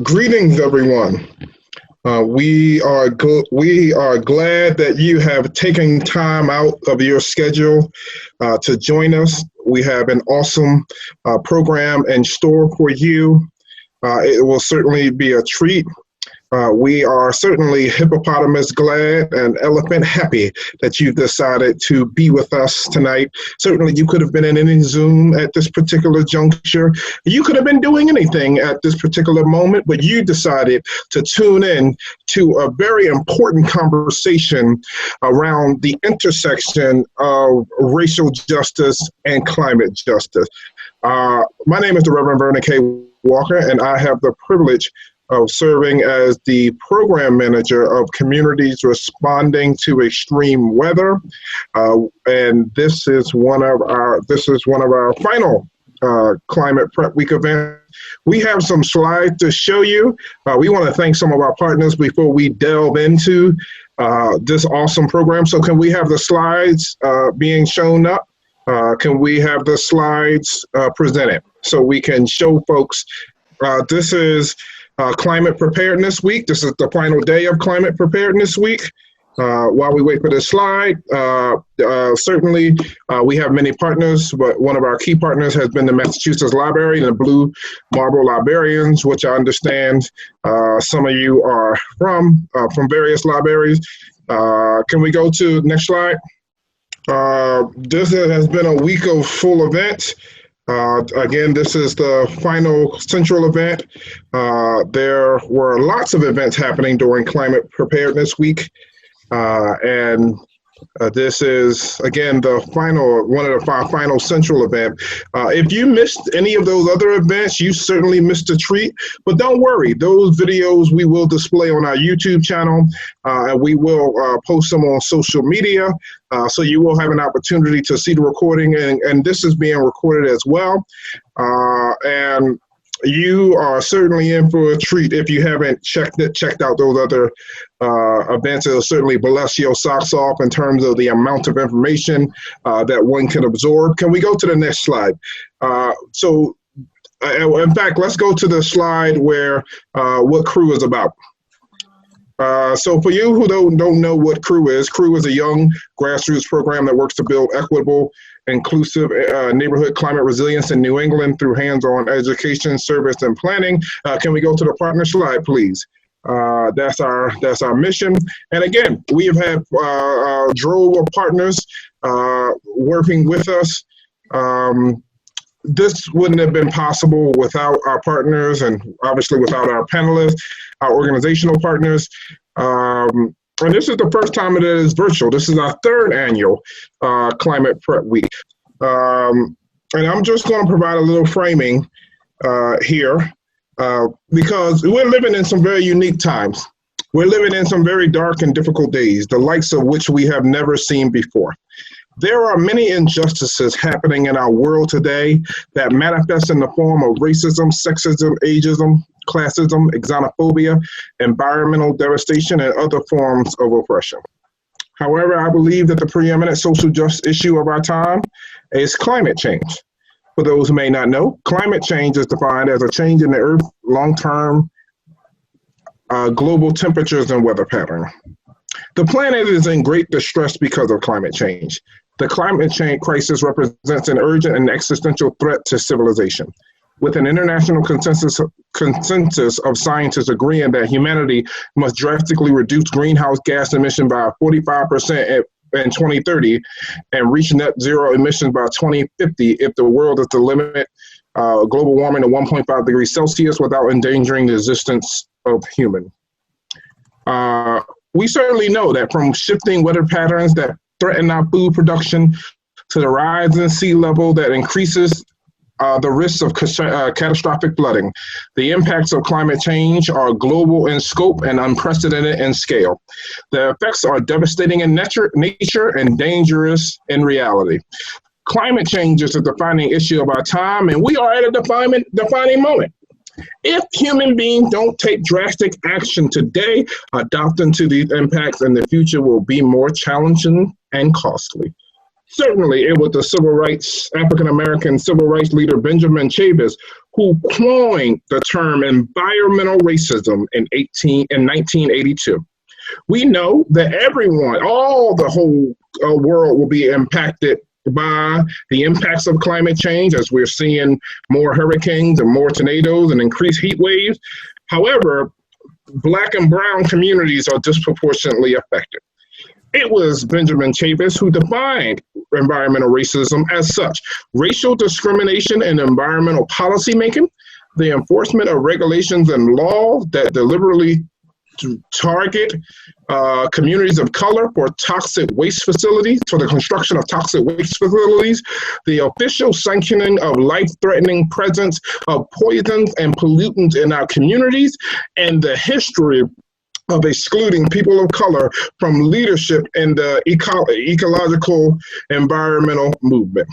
Greetings, everyone. We are glad that you have taken time out of your schedule to join us. We have an awesome program in store for you. It will certainly be a treat. We are certainly hippopotamus glad and elephant happy that you've decided to be with us tonight. Certainly you could have been in any Zoom at this particular juncture. You could have been doing anything at this particular moment, but you decided to tune in to a very important conversation around the intersection of racial justice and climate justice. My name is the Reverend Vernon K. Walker, and I have the privilege of serving as the program manager of Communities Responding to Extreme Weather, and this is one of our final Climate Prep Week events. We have some slides to show you. We want to thank some of our partners before we delve into this awesome program. So, can we have the slides being shown up? Can we have the slides presented so we can show folks? This is Climate Preparedness Week. This is the final day of Climate Preparedness Week. While we wait for this slide, certainly we have many partners, but one of our key partners has been the Massachusetts Library and the Blue Marble Librarians, which I understand some of you are from various libraries. Can we go to the next slide? This has been a week of full events. Again, this is the final central event. There were lots of events happening during Climate Preparedness Week. And this is, again, one of the final central events. If you missed any of those other events, you certainly missed a treat. But don't worry, those videos we will display on our YouTube channel, and we will post them on social media. So you will have an opportunity to see the recording, and this is being recorded as well. And you are certainly in for a treat if you haven't checked out those other events. It'll certainly bless your socks off in terms of the amount of information that one can absorb. Can we go to the next slide? In fact, let's go to the slide where what CREW is about. So for you who don't know what CREW is a young grassroots program that works to build equitable, inclusive neighborhood climate resilience in New England through hands-on education, service, and planning. Can we go to the partner slide, please? That's our mission. And again, we have had a drove of partners working with us. This wouldn't have been possible without our partners and obviously without our panelists, our organizational partners. And this is the first time it is virtual. This is our third annual Climate Prep Week. And I'm just going to provide a little framing here because we're living in some very unique times. We're living in some very dark and difficult days, the likes of which we have never seen before. There are many injustices happening in our world today that manifest in the form of racism, sexism, ageism, classism, xenophobia, environmental devastation, and other forms of oppression. However, I believe that the preeminent social justice issue of our time is climate change. For those who may not know, climate change is defined as a change in the Earth's long-term global temperatures and weather pattern. The planet is in great distress because of climate change. The climate change crisis represents an urgent and existential threat to civilization. With an international consensus of scientists agreeing that humanity must drastically reduce greenhouse gas emissions by 45% in 2030 and reach net zero emissions by 2050 if the world is to limit global warming to 1.5 degrees Celsius without endangering the existence of human. We certainly know that from shifting weather patterns that threaten our food production to the rise in sea level that increases the risks of catastrophic flooding. The impacts of climate change are global in scope and unprecedented in scale. The effects are devastating in nature and dangerous in reality. Climate change is a defining issue of our time, and we are at a defining moment. If human beings don't take drastic action today, adapting to these impacts in the future will be more challenging and costly. Certainly, it was the African-American civil rights leader Benjamin Chavis who coined the term environmental racism in 1982. We know that the whole world will be impacted by the impacts of climate change, as we're seeing more hurricanes and more tornadoes and increased heat waves. However, Black and brown communities are disproportionately affected. It was Benjamin Chavis who defined environmental racism as such: racial discrimination in environmental policymaking, the enforcement of regulations and laws that deliberately target communities of color for toxic waste facilities, for the construction of toxic waste facilities, the official sanctioning of life-threatening presence of poisons and pollutants in our communities, and the history of excluding people of color from leadership in the ecological environmental movement.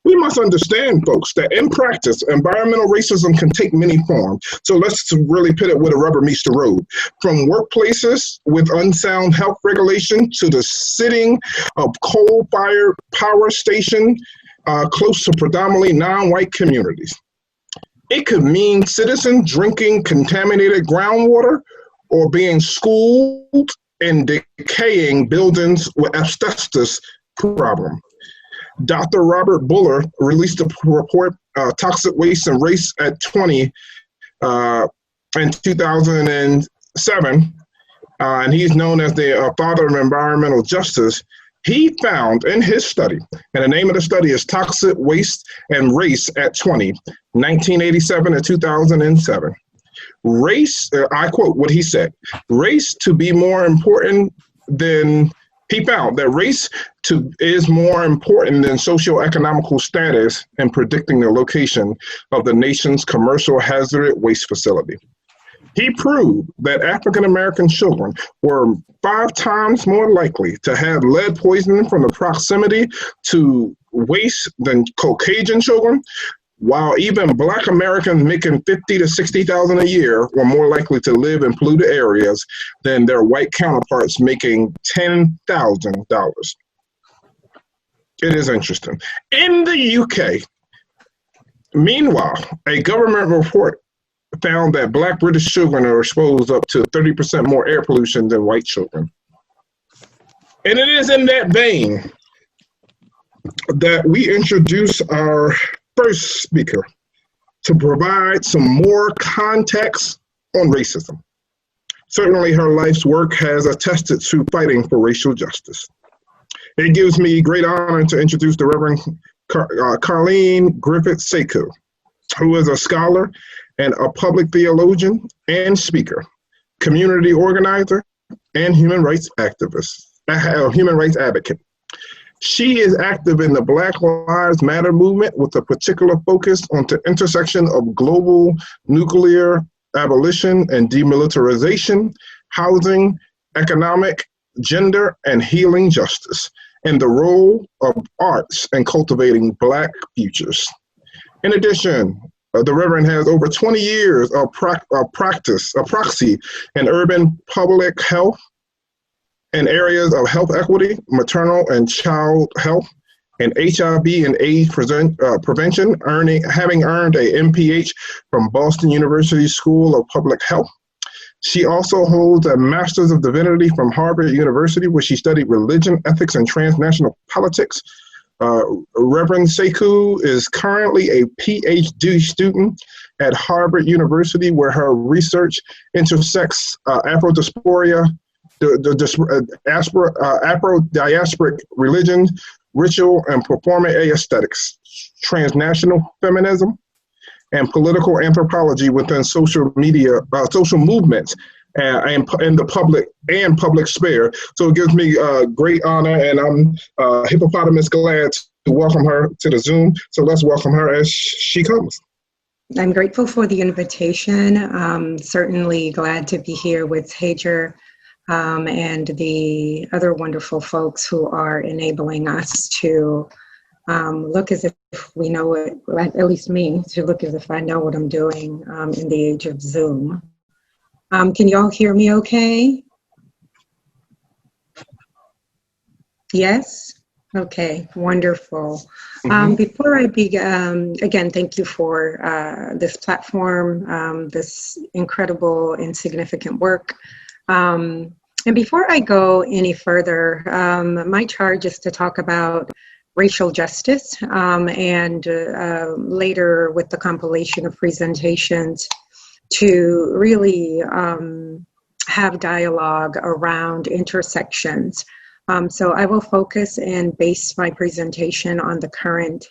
We must understand, folks, that in practice, environmental racism can take many forms. So let's really put it where the rubber meets the road. From workplaces with unsound health regulation to the sitting of coal-fired power station close to predominantly non-white communities. It could mean citizens drinking contaminated groundwater or being schooled in decaying buildings with asbestos problem. Dr. Robert Buller released a report, Toxic Waste and Race at 20 in 2007, and he's known as the father of environmental justice. He found in his study, and the name of the study is Toxic Waste and Race at 20, 1987 to 2007. Race, I quote what he said, race to be more important than, he found that race is more important than socioeconomical status in predicting the location of the nation's commercial hazardous waste facility. He proved that African-American children were 5 times more likely to have lead poisoning from the proximity to waste than Caucasian children, while even Black Americans making $50,000 to $60,000 a year were more likely to live in polluted areas than their white counterparts making $10,000. It is interesting. In the UK, meanwhile, a government report found that Black British children are exposed up to 30% more air pollution than white children. And it is in that vein that we introduce our first speaker to provide some more context on racism. Certainly her life's work has attested to fighting for racial justice. It gives me great honor to introduce the Reverend Carleen Griffith-Sekou, who is a scholar and a public theologian and speaker, community organizer, and human rights activist, human rights advocate. She is active in the Black Lives Matter movement with a particular focus on the intersection of global nuclear abolition and demilitarization, housing, economic, gender, and healing justice, and the role of arts in cultivating Black futures. In addition, the Reverend has over 20 years of proxy in urban public health in areas of health equity, maternal and child health, and HIV and AIDS prevention, having earned a MPH from Boston University School of Public Health. She also holds a Master's of Divinity from Harvard University, where she studied religion, ethics, and transnational politics. Reverend Sekou is currently a PhD student at Harvard University, where her research intersects Afro-diasporic religion, ritual and performing aesthetics, transnational feminism, and political anthropology within social movements and in the public sphere. So it gives me great honor, and I'm hippopotamus glad to welcome her to the Zoom. So let's welcome her as she comes. I'm grateful for the invitation. Certainly glad to be here with Hager and the other wonderful folks who are enabling us to look as if we know it, at least me, to look as if I know what I'm doing in the age of Zoom. Can y'all hear me okay? Yes? Okay, wonderful. Hmm. Before I begin, again, thank you for this platform, this incredible and significant work. Um, and before I go any further, my charge is to talk about racial justice, and later with the compilation of presentations to really have dialogue around intersections. So I will focus and base my presentation on the current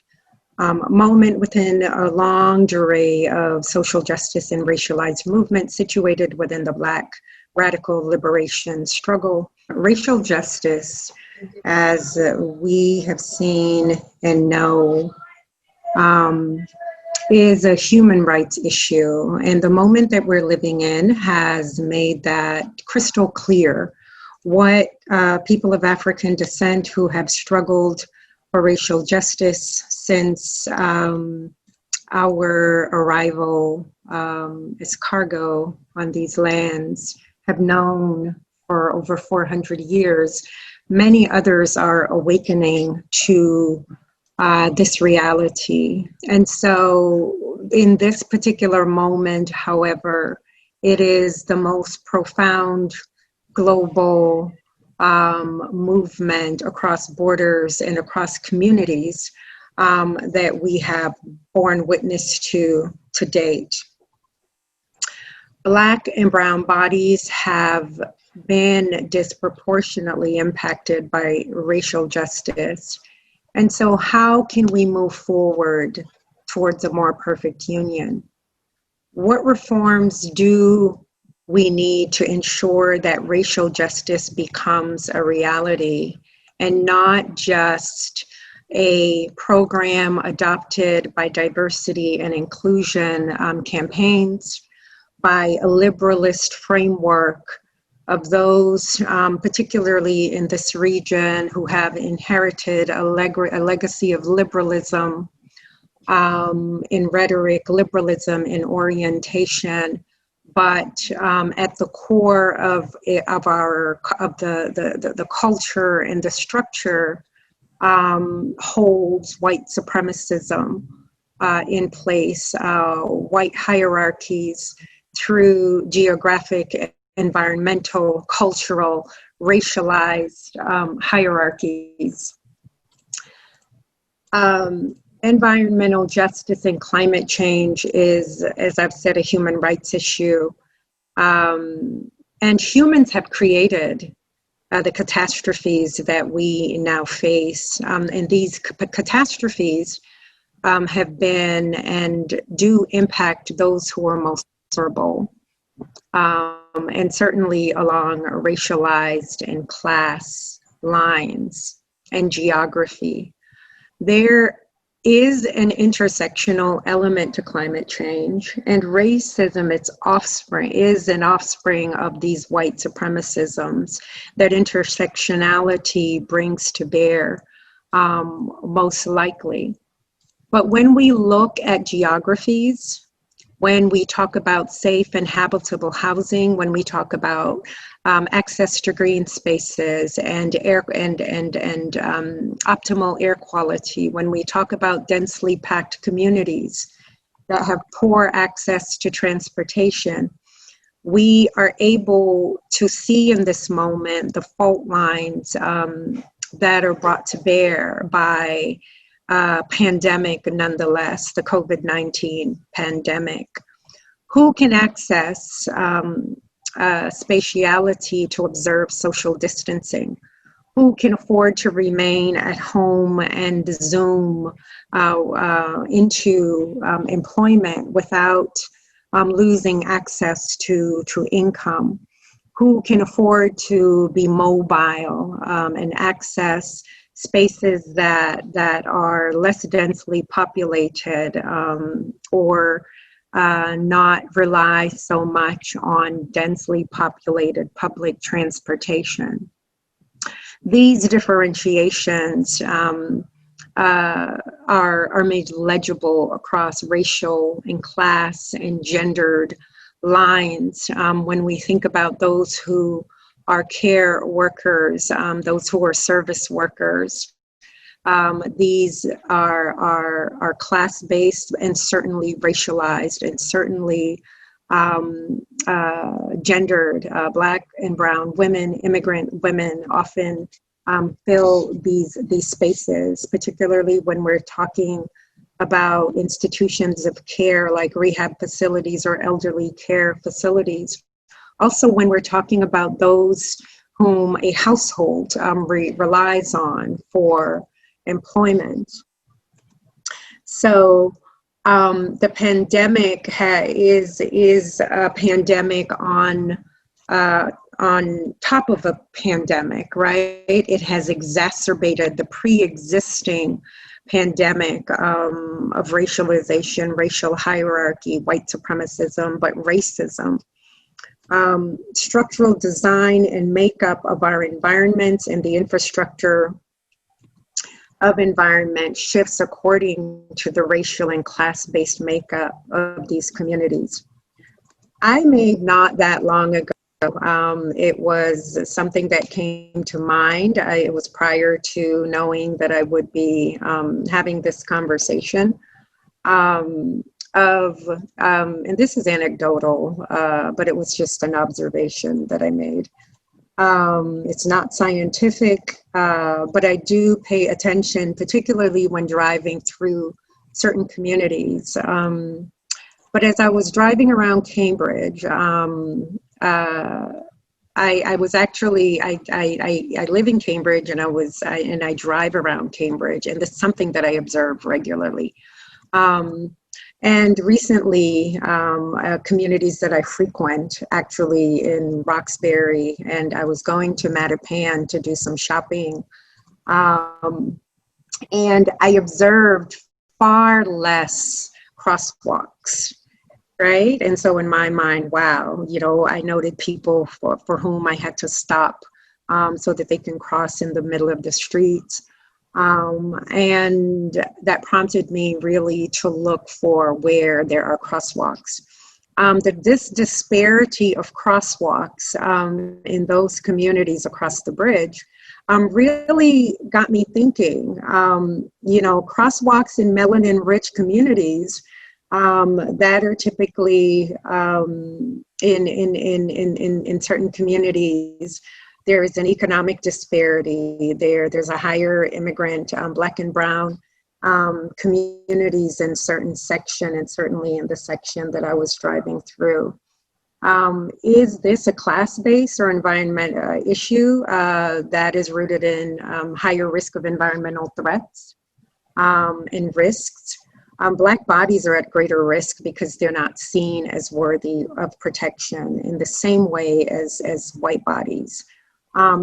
moment within a long array of social justice and racialized movements situated within the Black radical liberation struggle. Racial justice, as we have seen and know, is a human rights issue. And the moment that we're living in has made that crystal clear. What people of African descent who have struggled for racial justice since our arrival as cargo on these lands have known for over 400 years, many others are awakening to this reality. And so in this particular moment, however, it is the most profound global movement across borders and across communities that we have borne witness to date. Black and brown bodies have been disproportionately impacted by racial justice. And so how can we move forward towards a more perfect union? What reforms do we need to ensure that racial justice becomes a reality and not just a program adopted by diversity and inclusion campaigns, by a liberalist framework of those, particularly in this region, who have inherited a legacy of liberalism in rhetoric, liberalism in orientation, but at the core of the culture and the structure holds white supremacism in place, white hierarchies through geographic, environmental, cultural, racialized hierarchies. Environmental justice and climate change is, as I've said, a human rights issue. And humans have created the catastrophes that we now face. And these catastrophes have been and do impact those who are most vulnerable. And certainly along racialized and class lines and geography. There is an intersectional element to climate change, and racism, its offspring, is an offspring of these white supremacisms that intersectionality brings to bear, most likely. But when we look at geographies, when we talk about safe and habitable housing, when we talk about access to green spaces and air and optimal air quality, when we talk about densely packed communities that have poor access to transportation, we are able to see in this moment the fault lines that are brought to bear by pandemic, nonetheless, the COVID-19 pandemic. Who can access spatiality to observe social distancing? Who can afford to remain at home and Zoom into employment without losing access to income? Who can afford to be mobile and access spaces that are less densely populated or not rely so much on densely populated public transportation? These differentiations are made legible across racial and class and gendered lines when we think about those who are care workers, those who are service workers, These are class-based and certainly racialized and certainly gendered. Black and brown women, immigrant women often fill these spaces, particularly when we're talking about institutions of care like rehab facilities or elderly care facilities. Also, when we're talking about those whom a household relies on for employment. So the pandemic is a pandemic on top of a pandemic, right? It has exacerbated the pre-existing pandemic of racialization, racial hierarchy, white supremacism, but racism. Structural design and makeup of our environments and the infrastructure of environment shifts according to the racial and class-based makeup of these communities. I made not that long ago, it was something that came to mind. It was prior to knowing that I would be having this conversation and this is anecdotal, but it was just an observation that I made. It's not scientific, but I do pay attention, particularly when driving through certain communities. But as I was driving around Cambridge, I was actually, I live in Cambridge and I drive around Cambridge, and it's something that I observe regularly. And recently, communities that I frequent, actually in Roxbury, and I was going to Mattapan to do some shopping. And I observed far less crosswalks, right? And so in my mind, wow, you know, I noted people for whom I had to stop so that they can cross in the middle of the streets. And that prompted me really to look for where there are crosswalks. This disparity of crosswalks in those communities across the bridge really got me thinking, you know, crosswalks in melanin-rich communities that are typically in certain communities. There is an economic disparity there. There's a higher immigrant, Black and brown communities in certain section, and certainly in the section that I was driving through. Is this a class-based or environment issue that is rooted in higher risk of environmental threats and risks? Black bodies are at greater risk because they're not seen as worthy of protection in the same way as white bodies.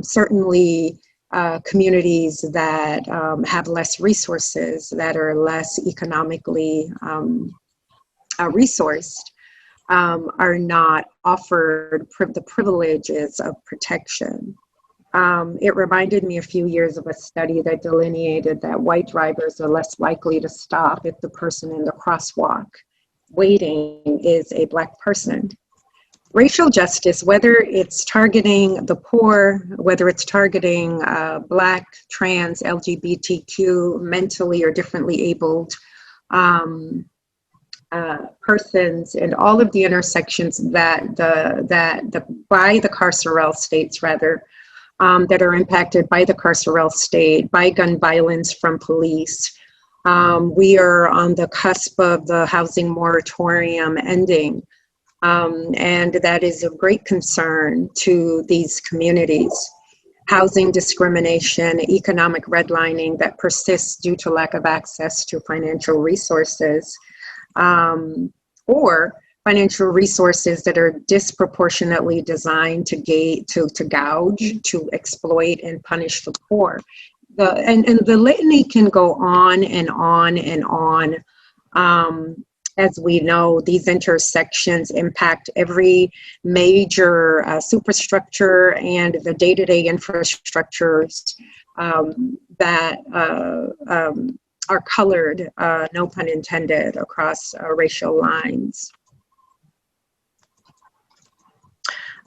Certainly communities that have less resources, that are less economically resourced, are not offered the privileges of protection. It reminded me a few years of a study that delineated that white drivers are less likely to stop if the person in the crosswalk waiting is a Black person. Racial justice, whether it's targeting the poor, whether it's targeting Black, trans, LGBTQ, mentally or differently abled persons, and all of the intersections that by the carceral states rather, that are impacted by the carceral state, by gun violence from police. We are on the cusp of the housing moratorium ending. And that is of great concern to these communities. Housing discrimination, economic redlining that persists due to lack of access to financial resources, or financial resources that are disproportionately designed to gouge, to exploit and punish the poor. And the litany can go on and on and on. As we know, these intersections impact every major superstructure and the day-to-day infrastructures that are colored, no pun intended, across racial lines.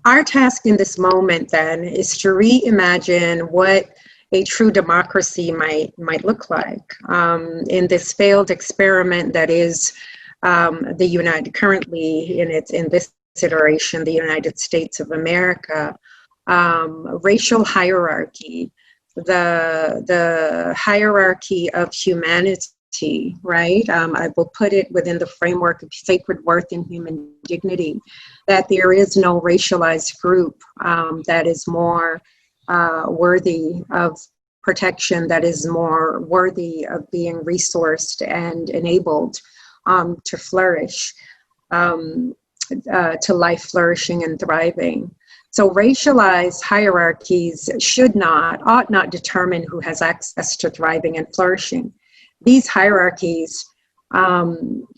Our task in this moment then is to reimagine what a true democracy might look like. In this failed experiment that is currently in this iteration, the United States of America, racial hierarchy, the hierarchy of humanity, right? I will put it within the framework of sacred worth and human dignity, that there is no racialized group that is more worthy of protection, that is more worthy of being resourced and enabled to flourish, to life flourishing and thriving. So racialized hierarchies ought not determine who has access to thriving and flourishing. These hierarchies,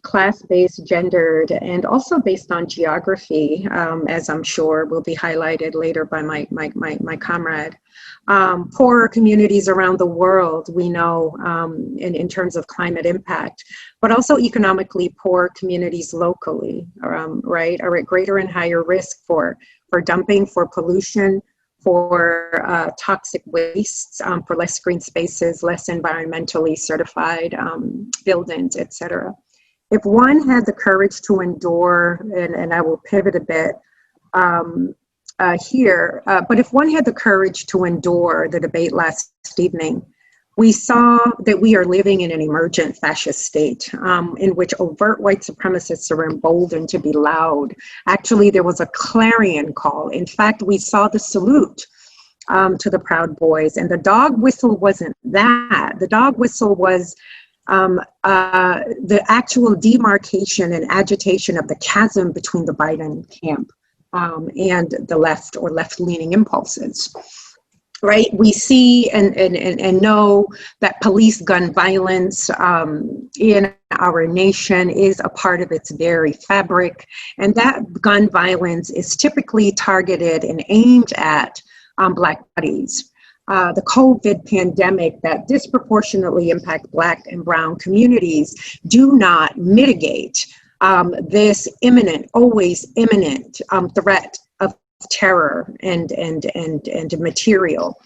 class-based, gendered, and also based on geography, as I'm sure will be highlighted later by my comrade. Poorer communities around the world, we know, in terms of climate impact, but also economically poor communities locally, right, are at greater and higher risk for dumping, for pollution, for toxic wastes, for less green spaces, less environmentally certified buildings, etc. If one had the courage to endure, and I will pivot a bit here, but if one had the courage to endure the debate last evening, we saw that we are living in an emergent fascist state in which overt white supremacists are emboldened to be loud. Actually, there was a clarion call. In fact, we saw the salute to the Proud Boys, and the dog whistle wasn't that. The dog whistle was the actual demarcation and agitation of the chasm between the Biden camp and the left or left-leaning impulses. Right, we see and know that police gun violence in our nation is a part of its very fabric, and that gun violence is typically targeted and aimed at Black bodies. The COVID pandemic that disproportionately impact Black and Brown communities do not mitigate this imminent, always imminent threat of terror and material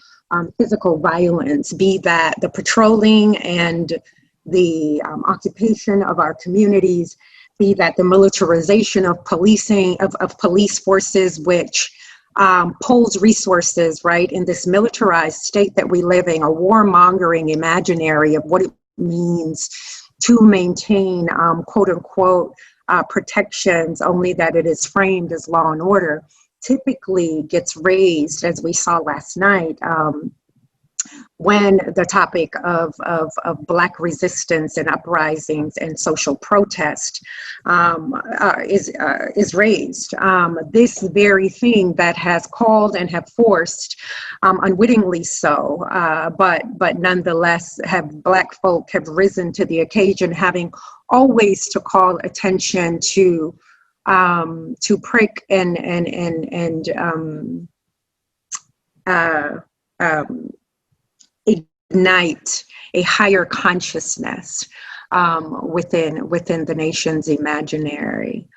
physical violence, be that the patrolling and the occupation of our communities, be that the militarization of policing, of police forces, which pulls resources, right, in this militarized state that we live in, a warmongering imaginary of what it means to maintain, quote unquote, protections, only that it is framed as law and order, typically gets raised, as we saw last night, when the topic of Black resistance and uprisings and social protest is raised. This very thing that has called and have forced, unwittingly so, but nonetheless have Black folk have risen to the occasion, having always to call attention to prick and ignite a higher consciousness within the nation's imaginary.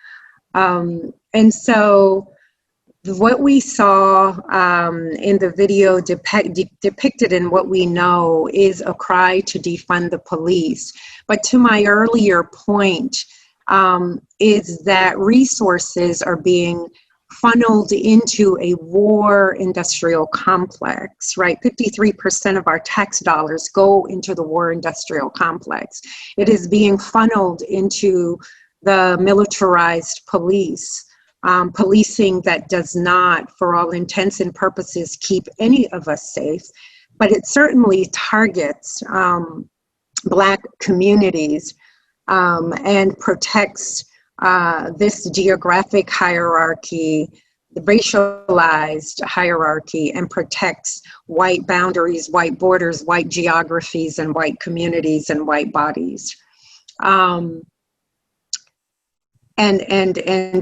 And so what we saw in the video depicted in what we know is a cry to defund the police. But to my earlier point, is that resources are being funneled into a war industrial complex, right? 53% of our tax dollars go into the war industrial complex. It is being funneled into the militarized police, policing that does not, for all intents and purposes, keep any of us safe, but it certainly targets Black communities and protects this geographic hierarchy, the racialized hierarchy, and protects white boundaries, white borders, white geographies, and white communities and white bodies. And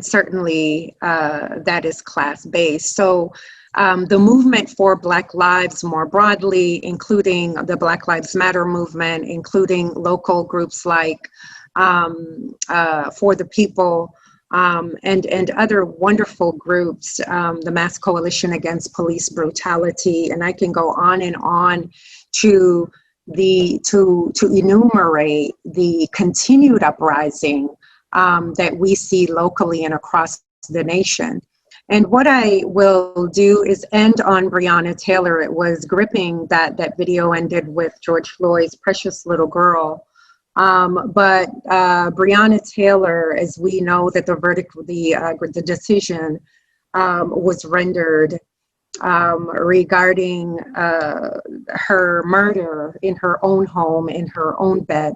certainly that is class-based. So the movement for Black lives more broadly, including the Black Lives Matter movement, including local groups like For the People, and other wonderful groups, the Mass Coalition Against Police Brutality, and I can go on and on to enumerate the continued uprising that we see locally and across the nation. And what I will do is end on Breonna Taylor. It was gripping that that video ended with George Floyd's precious little girl. But Breonna Taylor, as we know that the verdict, the decision was rendered regarding her murder in her own home, in her own bed.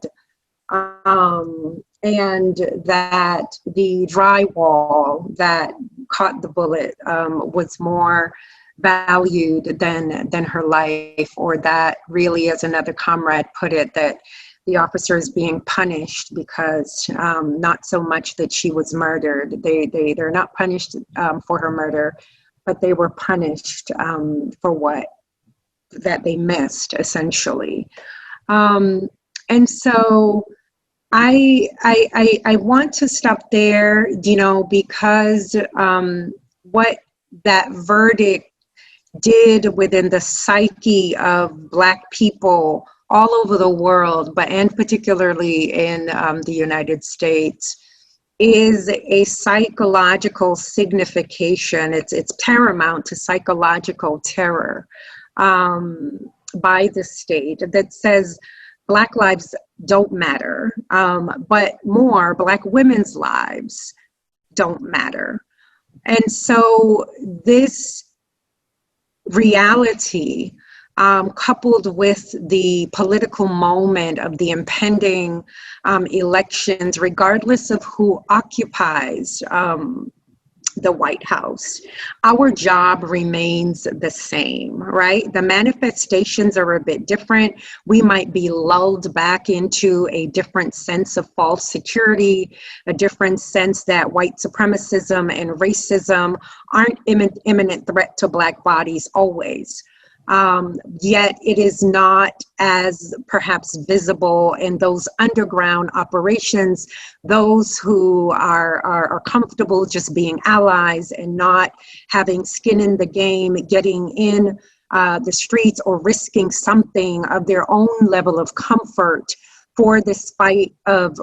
And that the drywall that caught the bullet was more valued than her life, or that really, as another comrade put it, that the officer is being punished because not so much that she was murdered. They're not punished for her murder, but they were punished for what that they missed, essentially. And so I want to stop there, you know, because what that verdict did within the psyche of Black people all over the world, but and particularly in the United States, is a psychological signification. It's paramount to psychological terror by the state that says Black lives don't matter, but more, Black women's lives don't matter. And so this reality, coupled with the political moment of the impending elections, regardless of who occupies the White House, our job remains the same, right? The manifestations are a bit different. We might be lulled back into a different sense of false security, a different sense that white supremacism and racism aren't imminent threat to Black bodies always. Yet it is not as perhaps visible in those underground operations, those who are comfortable just being allies and not having skin in the game, getting in the streets or risking something of their own level of comfort for this fight of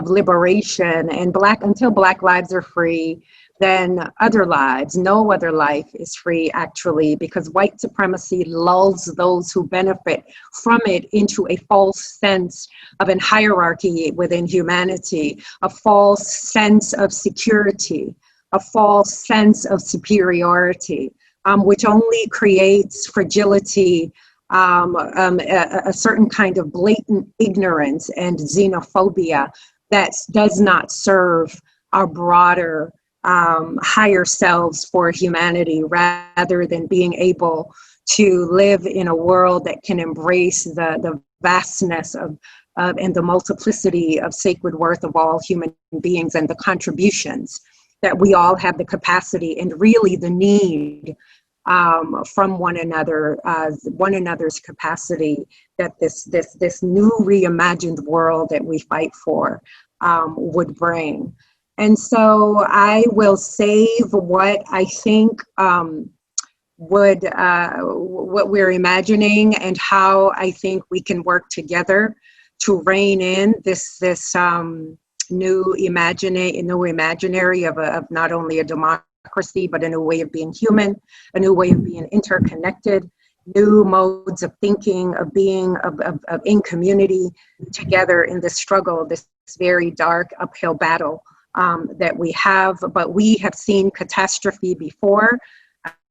liberation. And until Black lives are free, then other lives, no other life is free, actually, because white supremacy lulls those who benefit from it into a false sense of a hierarchy within humanity, a false sense of security, a false sense of superiority, which only creates fragility, a certain kind of blatant ignorance and xenophobia that does not serve our broader higher selves for humanity, rather than being able to live in a world that can embrace the vastness of and the multiplicity of sacred worth of all human beings, and the contributions that we all have the capacity and really the need from one another, one another's capacity, that this new reimagined world that we fight for would bring. And so I will save what I think what we're imagining and how I think we can work together to rein in this new imaginary of not only a democracy, but a new way of being human, a new way of being interconnected, new modes of thinking, of being, of in community together in this struggle, this very dark uphill battle that we have. But we have seen catastrophe before.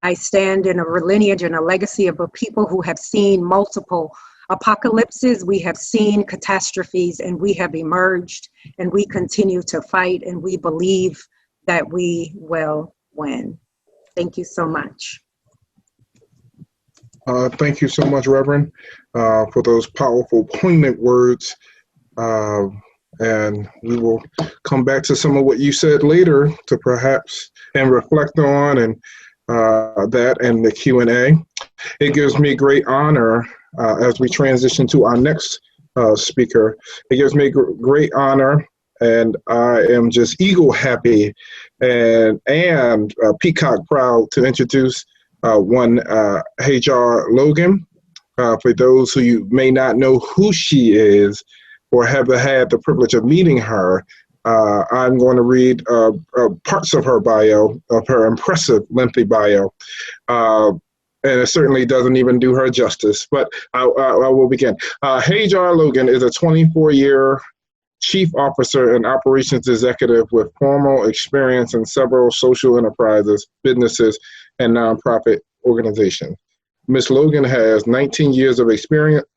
I stand in a lineage and a legacy of a people who have seen multiple apocalypses. We have seen catastrophes, and we have emerged, and we continue to fight, and we believe that we will win. Thank you so much. Thank you so much, Reverend, for those powerful, poignant words. And we will come back to some of what you said later to perhaps and reflect on and that and the Q&A. It gives me great honor as we transition to our next speaker. It gives me great honor And I am just eagle happy and peacock proud to introduce one Hajar Logan. For those who you may not know who she is or have had the privilege of meeting her, I'm going to read parts of her bio, of her impressive, lengthy bio. And it certainly doesn't even do her justice, but I will begin. Hajar Logan is a 24-year chief officer and operations executive with formal experience in several social enterprises, businesses, and nonprofit organizations. Ms. Logan has 19 years of experience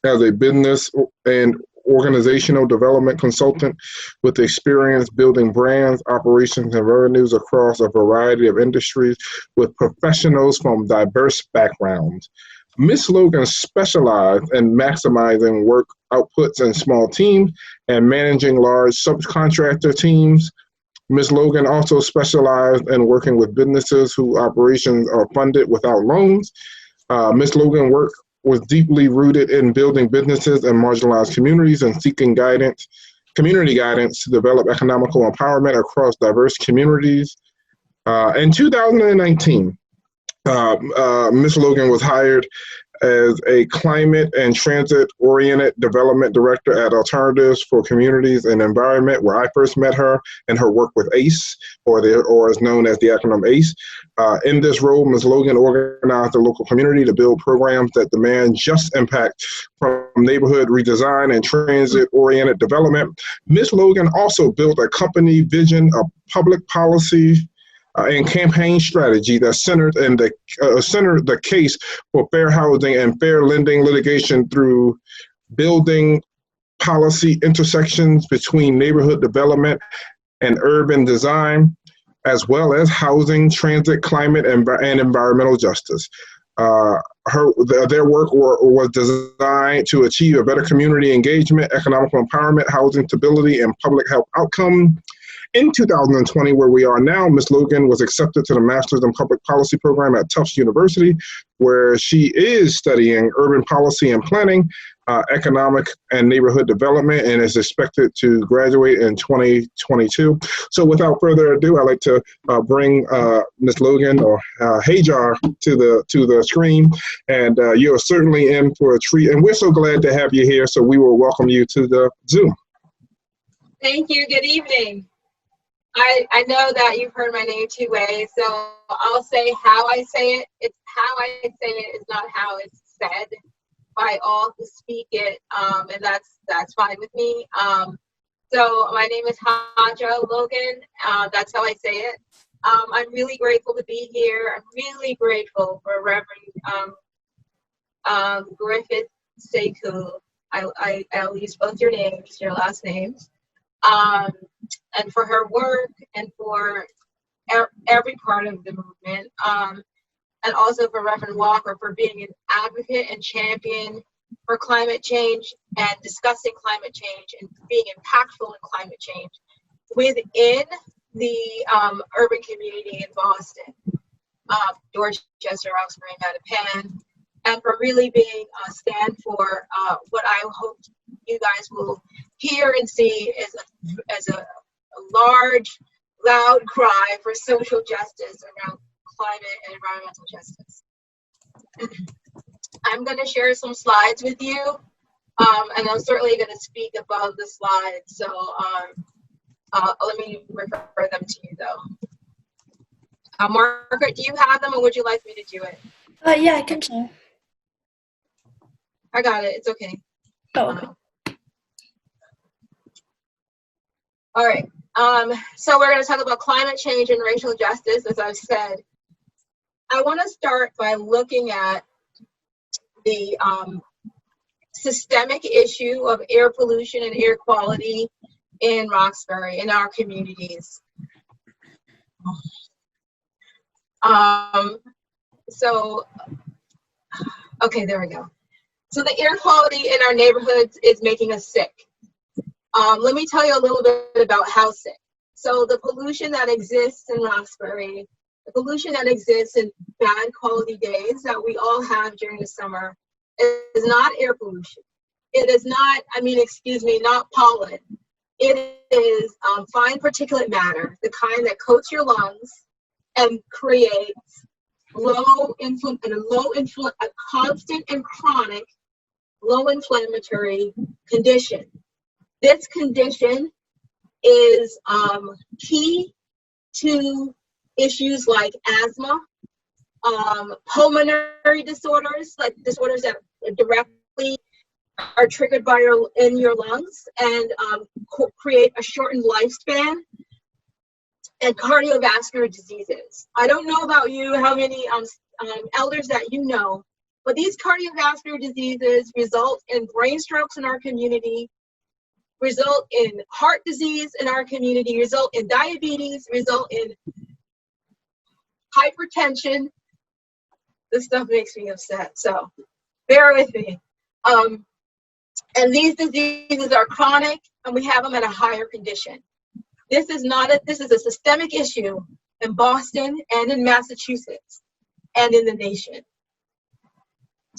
as a business and organizational development consultant with experience building brands, operations, and revenues across a variety of industries with professionals from diverse backgrounds. Ms. Logan specialized in maximizing work outputs in small teams and managing large subcontractor teams. Ms. Logan also specialized in working with businesses whose operations are funded without loans. Ms. Logan's work was deeply rooted in building businesses in marginalized communities and seeking community guidance to develop economical empowerment across diverse communities. In 2019, Ms. Logan was hired as a climate and transit-oriented development director at Alternatives for Communities and Environment, where I first met her in her work with ACE, or is known as the acronym ACE. In this role, Ms. Logan organized the local community to build programs that demand just impact from neighborhood redesign and transit-oriented development. Ms. Logan also built a company vision of public policy and campaign strategy that centered the case for fair housing and fair lending litigation through building policy intersections between neighborhood development and urban design, as well as housing, transit, climate, and environmental justice. Their work was designed to achieve a better community engagement, economic empowerment, housing stability, and public health outcome. In 2020, where we are now, Ms. Logan was accepted to the Master's in Public Policy program at Tufts University, where she is studying urban policy and planning, economic and neighborhood development, and is expected to graduate in 2022. So without further ado, I'd like to bring Ms. Logan, or Hajar, to the screen, and you're certainly in for a treat, and we're so glad to have you here, so we will welcome you to the Zoom. Thank you. Good evening. I know that you've heard my name two ways, so I'll say how I say it. It's how I say it is not how it's said by all who speak it, and that's fine with me. So my name is Hajar Logan. That's how I say it. I'm really grateful to be here. I'm really grateful for Reverend Griffith Sekou. I'll use both your names, your last names. And for her work and for every part of the movement, and also for Reverend Walker for being an advocate and champion for climate change and discussing climate change and being impactful in climate change within the urban community in Boston, Dorchester, Roxbury, Mattapan, and for really being a stand for what I hope you guys will hear and see as a large, loud cry for social justice around climate and environmental justice. I'm going to share some slides with you, and I'm certainly going to speak above the slides, so let me refer them to you, though. Margaret, do you have them, or would you like me to do it? Yeah, I can share. I got it. It's okay. Oh, okay. All right. So we're going to talk about climate change and racial justice, as I've said. I want to start by looking at the systemic issue of air pollution and air quality in Roxbury, in our communities. Okay, there we go. So the air quality in our neighborhoods is making us sick. Let me tell you a little bit about how sick. So the pollution that exists in Roxbury, the pollution that exists in bad quality days that we all have during the summer is not air pollution. It is not, not pollen. It is fine particulate matter, the kind that coats your lungs and creates a constant and chronic low inflammatory condition. This condition is key to issues like asthma, pulmonary disorders, like disorders that directly are triggered by your lungs and create a shortened lifespan, and cardiovascular diseases. I don't know about you, how many elders that you know, but these cardiovascular diseases result in brain strokes in our community, result in heart disease in our community, result in diabetes, result in hypertension. This stuff makes me upset, so bear with me. And these diseases are chronic, and we have them at a higher condition. This is a systemic issue in Boston and in Massachusetts and in the nation.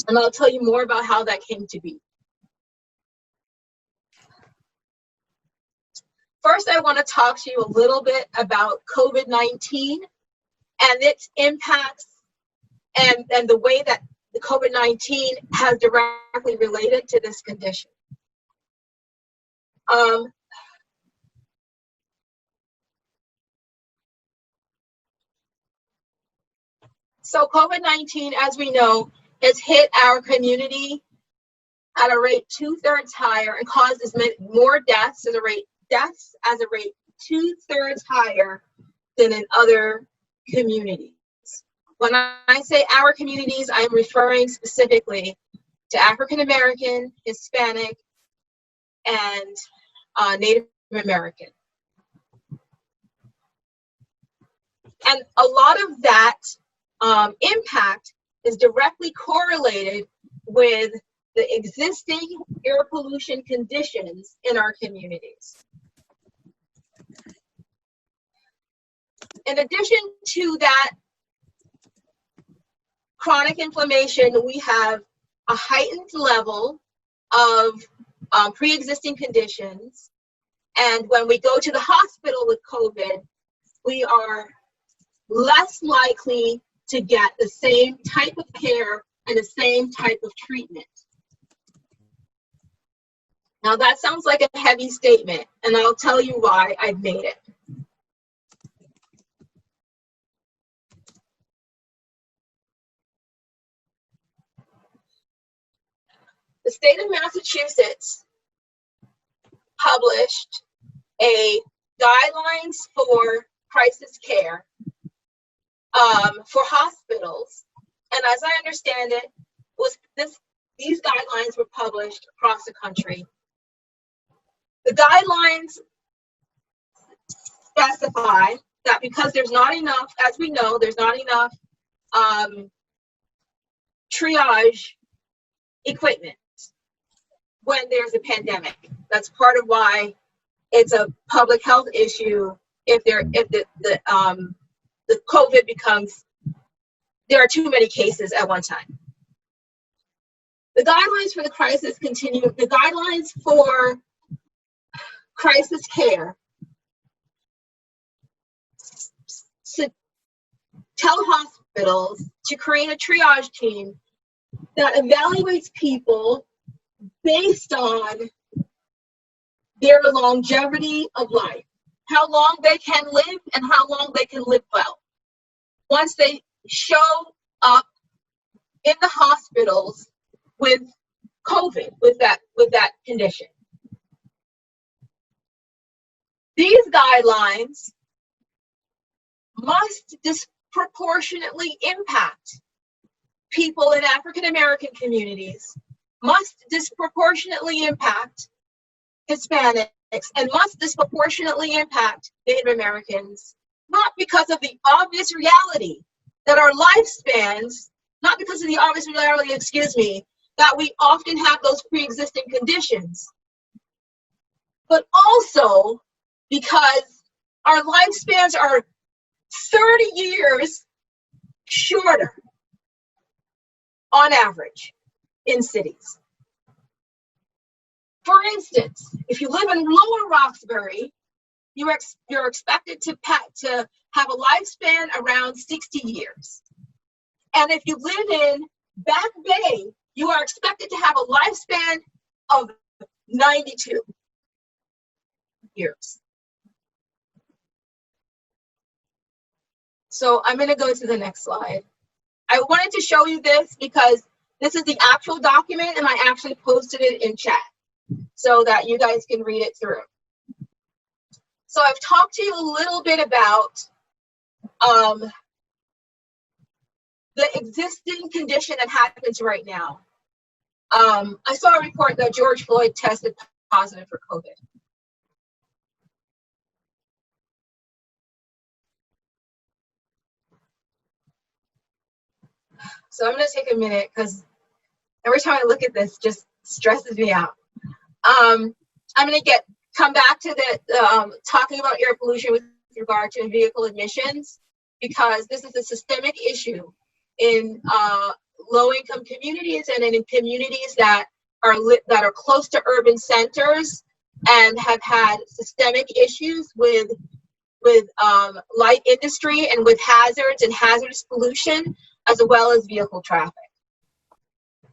And I'll tell you more about how that came to be. First, I want to talk to you a little bit about COVID-19 and its impacts and the way that the COVID-19 has directly related to this condition. So COVID-19, as we know, has hit our community at a rate 2/3 higher and causes more deaths at a rate 2/3 higher than in other communities. When I say our communities, I'm referring specifically to African American, Hispanic, and Native American. And a lot of that impact is directly correlated with the existing air pollution conditions in our communities. In addition to that chronic inflammation, we have a heightened level of pre-existing conditions. And when we go to the hospital with COVID, we are less likely to get the same type of care and the same type of treatment. Now that sounds like a heavy statement, and I'll tell you why I've made it. The state of Massachusetts published a guidelines for crisis care for hospitals, and as I understand it, these guidelines were published across the country. The guidelines specify that because there's not enough, as we know, there's not enough triage equipment when there's a pandemic. That's part of why it's a public health issue if the COVID becomes, there are too many cases at one time. The guidelines for the crisis continue, the guidelines for crisis care tell hospitals to create a triage team that evaluates people based on their longevity of life, how long they can live and how long they can live well. Once they show up in the hospitals with COVID, with that condition. These guidelines must disproportionately impact people in African American communities, must disproportionately impact Hispanics, and must disproportionately impact Native Americans, not because of the obvious reality that our lifespans, not because of the obvious reality, that we often have those pre-existing conditions, but also because our lifespans are 30 years shorter on average in cities. For instance, if you live in Lower Roxbury, you're expected to have a lifespan around 60 years. And if you live in Back Bay, you are expected to have a lifespan of 92 years. So I'm going to go to the next slide. I wanted to show you this because this is the actual document, and I actually posted it in chat so that you guys can read it through. So I've talked to you a little bit about the existing condition that happens right now. I saw a report that George Floyd tested positive for COVID. So I'm going to take a minute because every time I look at this, it just stresses me out. I'm going to come back to the talking about air pollution with regard to vehicle emissions, because this is a systemic issue in low-income communities and in communities that are close to urban centers and have had systemic issues with light industry and with hazards and hazardous pollution, as well as vehicle traffic.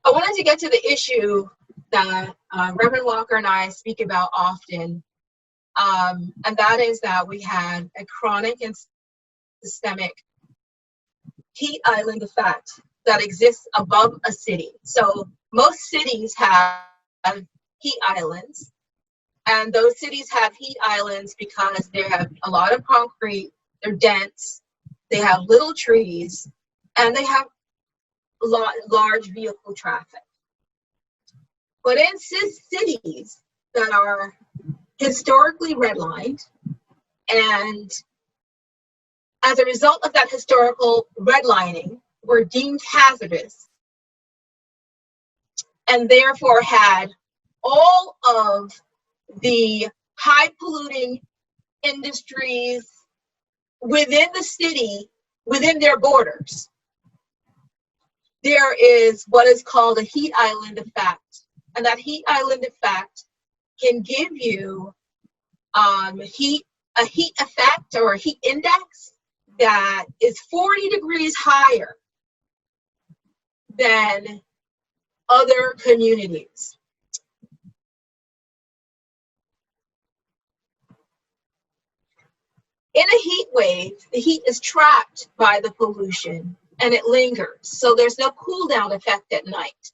I wanted to get to the issue that Reverend Walker and I speak about often, and that is that we had a chronic and systemic heat island effect that exists above a city. So most cities have heat islands, and those cities have heat islands because they have a lot of concrete, they're dense, they have little trees, and they have large vehicle traffic. But in cities that are historically redlined, and as a result of that historical redlining, were deemed hazardous, and therefore had all of the high polluting industries within the city, within their borders, there is what is called a heat island effect. And that heat island effect can give you a heat effect or a heat index that is 40 degrees higher than other communities. In a heat wave, the heat is trapped by the pollution and it lingers, so there's no cool down effect at night.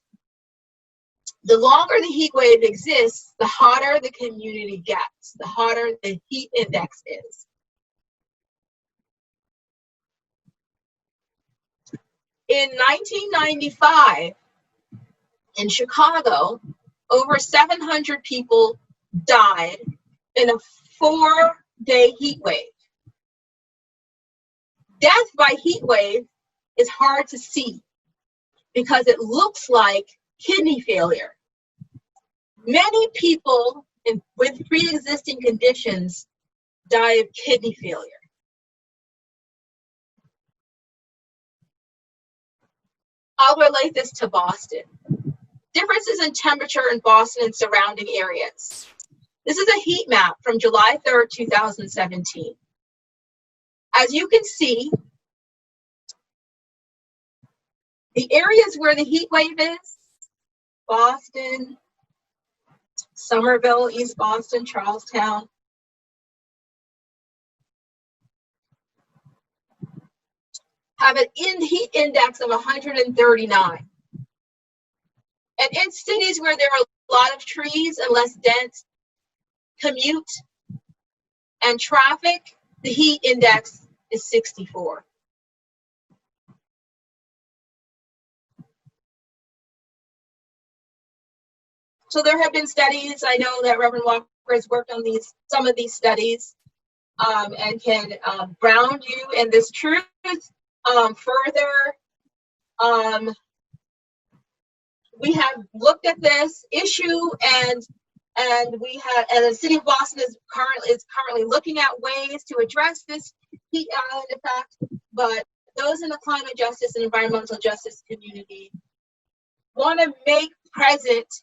The longer the heat wave exists, the hotter the community gets, the hotter the heat index is. In 1995, in Chicago, over 700 people died in a 4-day heat wave. Death by heat wave is hard to see because it looks like kidney failure. Many people with pre-existing conditions die of kidney failure. I'll relate this to Boston. Differences in temperature in Boston and surrounding areas. This is a heat map from July 3rd, 2017. As you can see, the areas where the heat wave is, Boston, Somerville, East Boston, Charlestown, have an heat index of 139. And in cities where there are a lot of trees and less dense commute and traffic, the heat index is 64. So there have been studies. I know that Reverend Walker has worked on some of these studies, and can ground you in this truth further. We have looked at this issue, and the city of Boston is currently looking at ways to address this heat island effect. But those in the climate justice and environmental justice community want to make present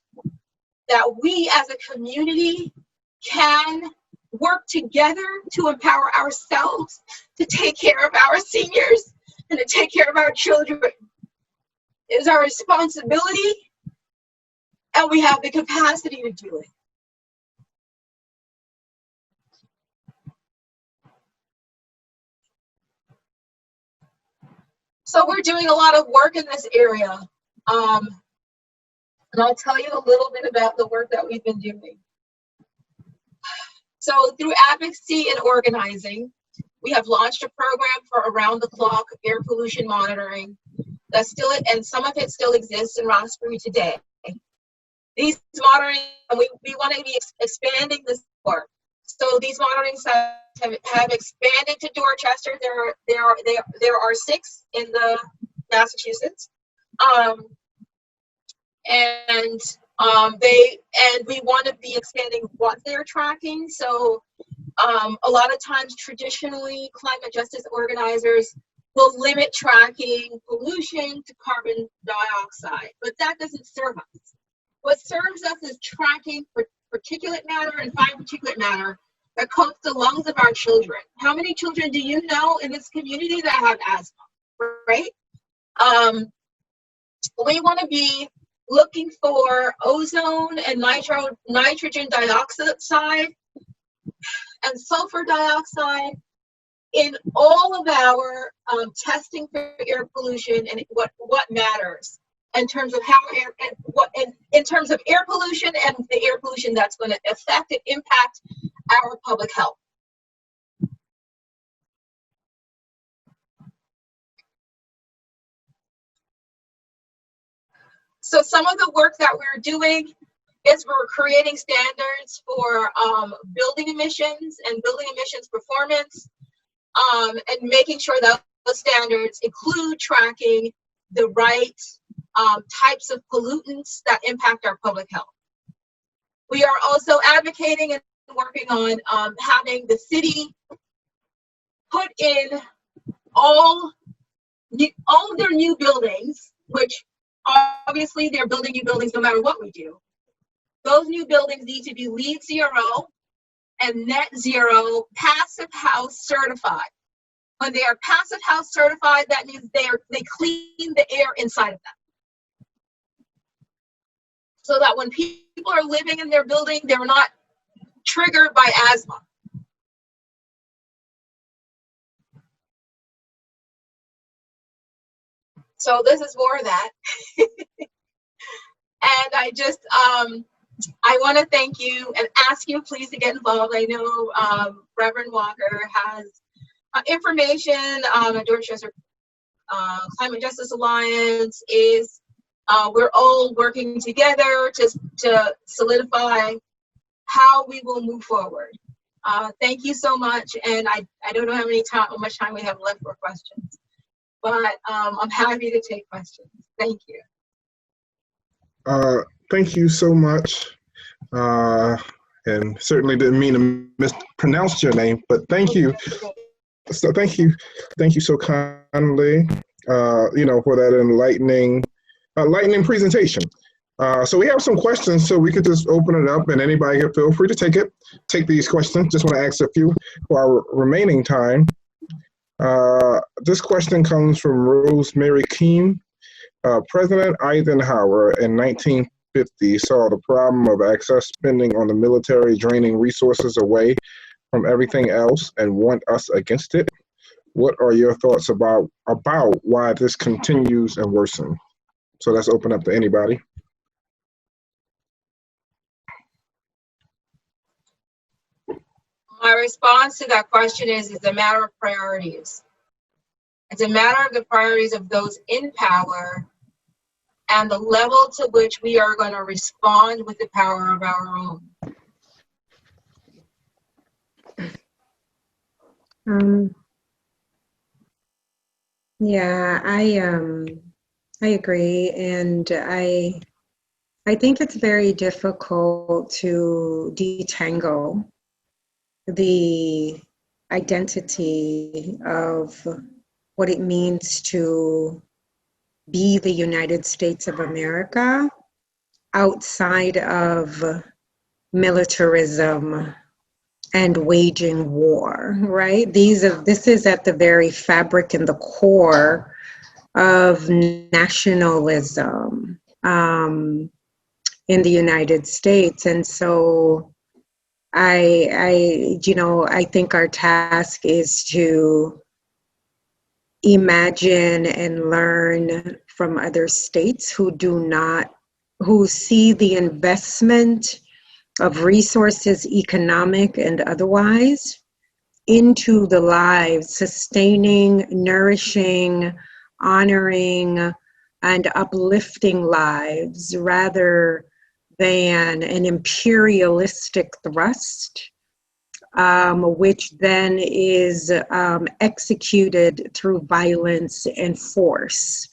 that we as a community can work together to empower ourselves to take care of our seniors and to take care of our children. It is our responsibility, and we have the capacity to do it. So we're doing a lot of work in this area. And I'll tell you a little bit about the work that we've been doing. So through advocacy and organizing, we have launched a program for around-the-clock air pollution monitoring. That's still, and some of it still exists in Roxbury today. These monitoring, and we want to be expanding this work. So these monitoring sites have expanded to Dorchester. There are 6 in the Massachusetts. We want to be expanding what they're tracking. So a lot of times, traditionally, climate justice organizers will limit tracking pollution to carbon dioxide, but that doesn't serve us. What serves us is tracking particulate matter and fine particulate matter that coats the lungs of our children. How many children do you know in this community that have asthma, right? We want to be looking for ozone and nitrogen dioxide and sulfur dioxide in all of our testing for air pollution and what matters in terms of how in terms of air pollution and the air pollution that's going to affect and impact our public health. So some of the work that we're doing is we're creating standards for building emissions and building emissions performance, and making sure that those standards include tracking the right types of pollutants that impact our public health. We are also advocating and working on having the city put in all of their new buildings, which obviously they're building new buildings no matter what we do. Those new buildings need to be LEED Zero and Net Zero Passive House certified. When they are Passive House certified, that means they clean the air inside of them. So that when people are living in their building, they're not triggered by asthma. So this is more of that. And I just, I want to thank you and ask you please to get involved. I know Reverend Walker has information. The Dorchester Climate Justice Alliance is, we're all working together to solidify how we will move forward. Thank you so much. And I don't know how much time we have left for questions, but I'm happy to take questions. Thank you. Thank you so much. And certainly didn't mean to mispronounce your name, but thank you. So thank you so kindly, for that enlightening presentation. So we have some questions, so we could just open it up, and anybody can feel free to take these questions. Just want to ask a few for our remaining time. This question comes from Rosemary Keene. President Eisenhower in 1950 saw the problem of excess spending on the military draining resources away from everything else and warned us against it. What are your thoughts about why this continues and worsens? So let's open up to anybody. My response to that question is it's a matter of priorities. It's a matter of the priorities of those in power and the level to which we are going to respond with the power of our own. Yeah, I agree, and I think it's very difficult to detangle the identity of what it means to be the United States of America outside of militarism and waging war, right? This is at the very fabric and the core of nationalism in the United States. And so I think our task is to imagine and learn from other states who see the investment of resources, economic and otherwise, into the lives, sustaining, nourishing, honoring, and uplifting lives rather than an imperialistic thrust, which then is executed through violence and force.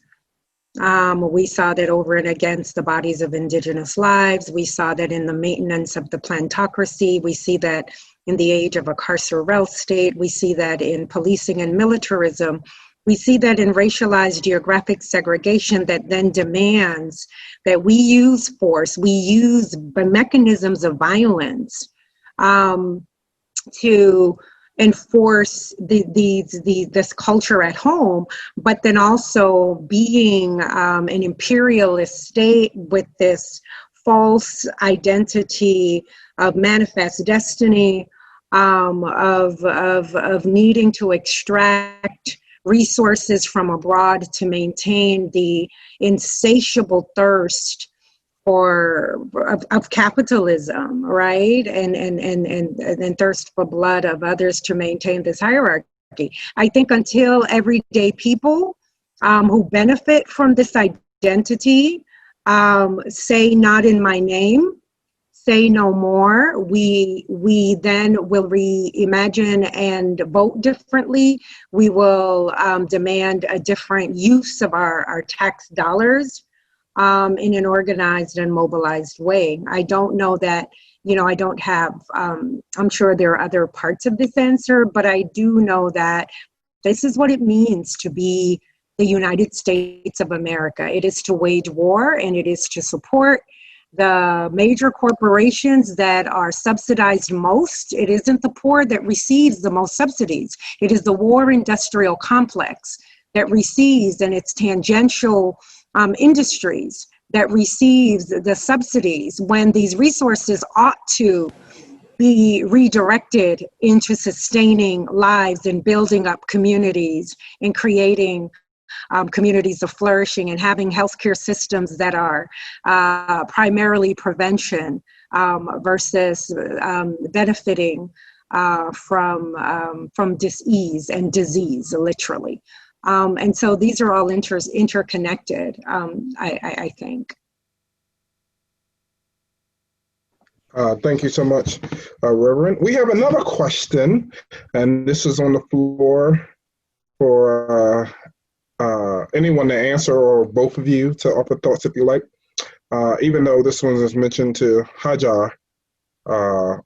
We saw that over and against the bodies of Indigenous lives. We saw that in the maintenance of the plantocracy. We see that in the age of a carceral state. We see that in policing and militarism. We see that in racialized geographic segregation that then demands that we use force, we use the mechanisms of violence to enforce this culture at home, but then also being an imperialist state with this false identity of manifest destiny, of needing to extract resources from abroad to maintain the insatiable thirst of capitalism, right? And thirst for blood of others to maintain this hierarchy. I think until everyday people who benefit from this identity say not in my name, say no more, we then will reimagine and vote differently. We will demand a different use of our tax dollars in an organized and mobilized way. I don't know that, I don't have, I'm sure there are other parts of this answer, but I do know that this is what it means to be the United States of America. It is to wage war, and it is to support the major corporations that are subsidized most. It isn't the poor that receives the most subsidies. It is the war industrial complex that receives, and its tangential industries that receives the subsidies when these resources ought to be redirected into sustaining lives and building up communities and creating communities of flourishing and having healthcare systems that are primarily prevention versus benefiting from dis-ease and disease, literally. And so these are all interconnected, I think. Thank you so much, Reverend. We have another question, and this is on the floor for anyone to answer, or both of you to offer thoughts if you like. Even though this one is mentioned to Hajar. The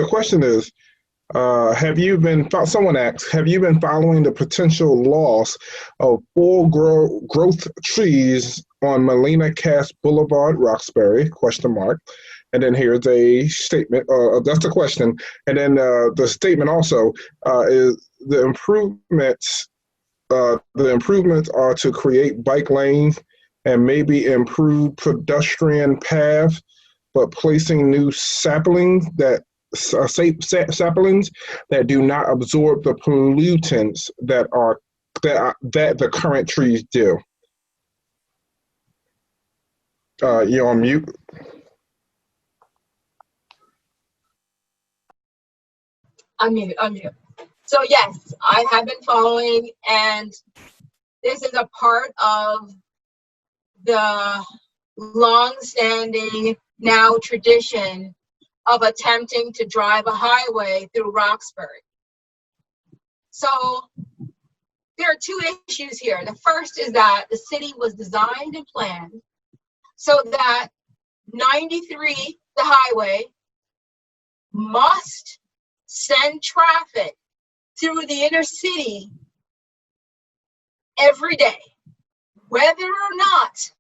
question is, someone asks, have you been following the potential loss of full growth trees on Melina Cass Boulevard, Roxbury, ? And then here's a statement, that's the question. And then the statement also is the improvements are to create bike lanes and maybe improve pedestrian paths, but placing new saplings that do not absorb the pollutants that the current trees do. You're on mute. Unmute. So yes, I have been following, and this is a part of the long-standing now tradition of attempting to drive a highway through Roxbury. So there are two issues here. The first is that the city was designed and planned so that 93, the highway, must send traffic through the inner city every day, whether or not